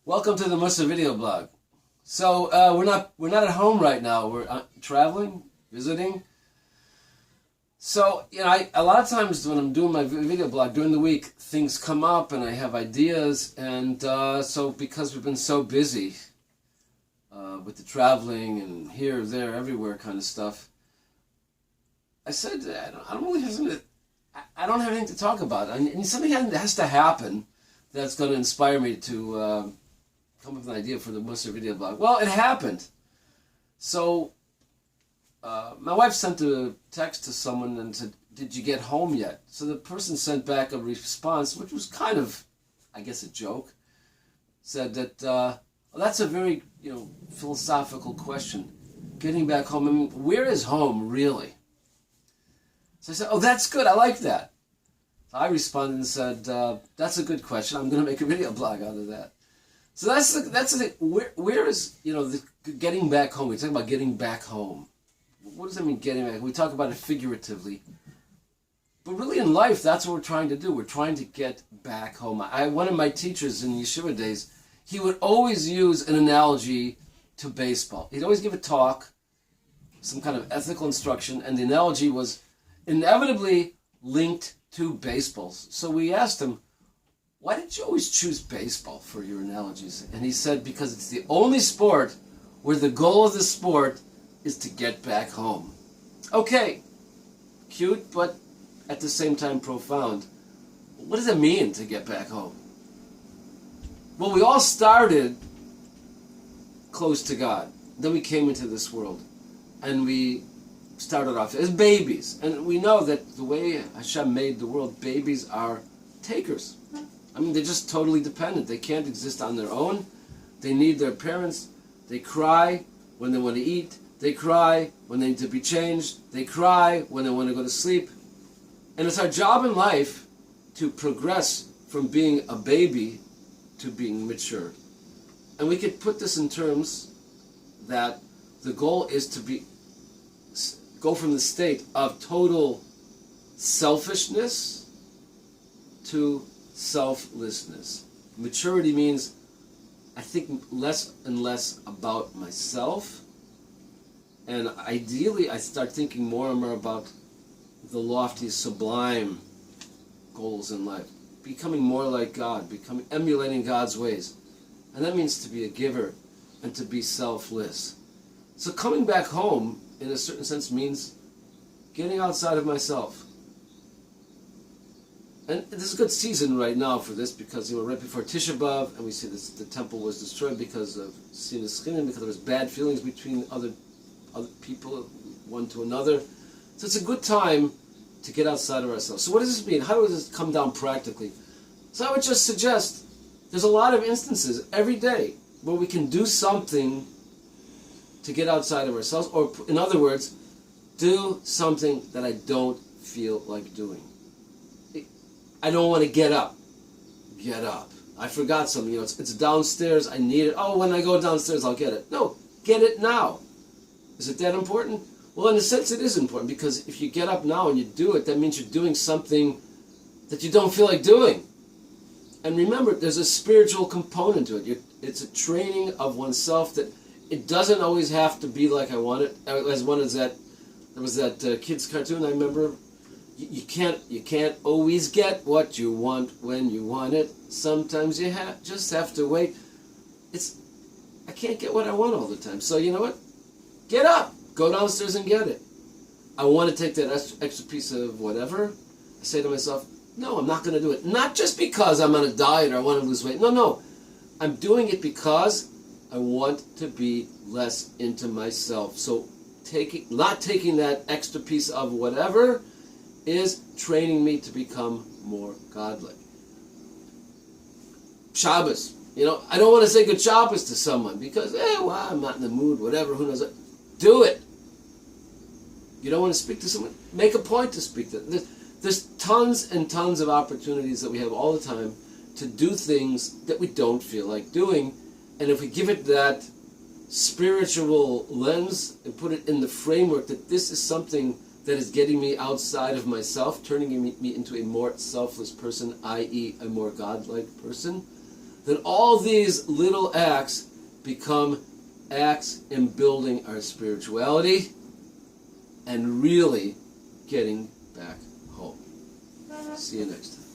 Welcome to the Musa video blog. So we're not at home right now. We're traveling, visiting. So a lot of times when I'm doing my video blog during the week, things come up and I have ideas, and so because we've been so busy with the traveling and here, there, everywhere kind of stuff, I said I don't really have something. I don't have anything to talk about. I mean, something has to happen that's going to inspire me to come up with an idea for the Musa video blog. Well, it happened. So my wife sent a text to someone and said, "Did you get home yet?" So the person sent back a response, which was kind of, I guess, a joke. Said that, well, that's a very philosophical question. Getting back home, I mean, where is home really? So I said, "Oh, that's good. I like that." So I responded and said, "That's a good question. I'm going to make a video blog out of that." So that's the thing. Where is the getting back home? We talk about getting back home. What does that mean, getting back? We talk about it figuratively, but really in life, that's what we're trying to do. We're trying to get back home. One of my teachers in yeshiva days, he would always use an analogy to baseball. He'd always give a talk, some kind of ethical instruction, and the analogy was inevitably linked to baseballs. So we asked him, "Why did you always choose baseball for your analogies?" And he said, "Because it's the only sport where the goal of the sport is to get back home." Okay, cute, but at the same time profound. What does it mean to get back home? Well, we all started close to God. Then we came into this world, and we started off as babies. And we know that the way Hashem made the world, babies are takers. I mean, they're just totally dependent. They can't exist on their own. They need their parents. They cry when they want to eat. They cry when they need to be changed. They cry when they want to go to sleep. And it's our job in life to progress from being a baby to being mature. And we could put this in terms that the goal is to go from the state of total selfishness to selflessness. Maturity means I think less and less about myself, and ideally I start thinking more and more about the lofty, sublime goals in life, becoming more like God, emulating God's ways. And that means to be a giver and to be selfless. So coming back home, in a certain sense, means getting outside of myself. And this is a good season right now for this, because right before Tisha B'Av, and we see this, the temple was destroyed because of Sinas Chinim, because there was bad feelings between other people, one to another. So it's a good time to get outside of ourselves. So what does this mean? How does this come down practically? So I would just suggest there's a lot of instances every day where we can do something to get outside of ourselves, or in other words, do something that I don't feel like doing. I don't want to get up. Get up. I forgot something. It's downstairs. I need it. Oh, when I go downstairs, I'll get it. No, get it now. Is it that important? Well, in a sense, it is important, because if you get up now and you do it, that means you're doing something that you don't feel like doing. And remember, there's a spiritual component to it. It's a training of oneself that it doesn't always have to be like I want it. There was that kids cartoon I remember. You can't always get what you want when you want it. Sometimes you just have to wait. I can't get what I want all the time. So you know what? Get up. Go downstairs and get it. I want to take that extra piece of whatever. I say to myself, no, I'm not going to do it. Not just because I'm on a diet or I want to lose weight. No. I'm doing it because I want to be less into myself. So not taking that extra piece of whatever is training me to become more godly. Shabbos. I don't want to say good Shabbos to someone because, I'm not in the mood, whatever, who knows. Do it. You don't want to speak to someone? Make a point to speak to them. There's tons and tons of opportunities that we have all the time to do things that we don't feel like doing. And if we give it that spiritual lens and put it in the framework that this is something that is getting me outside of myself, turning me into a more selfless person, i.e. a more godlike person, that all these little acts become acts in building our spirituality and really getting back home. See you next time.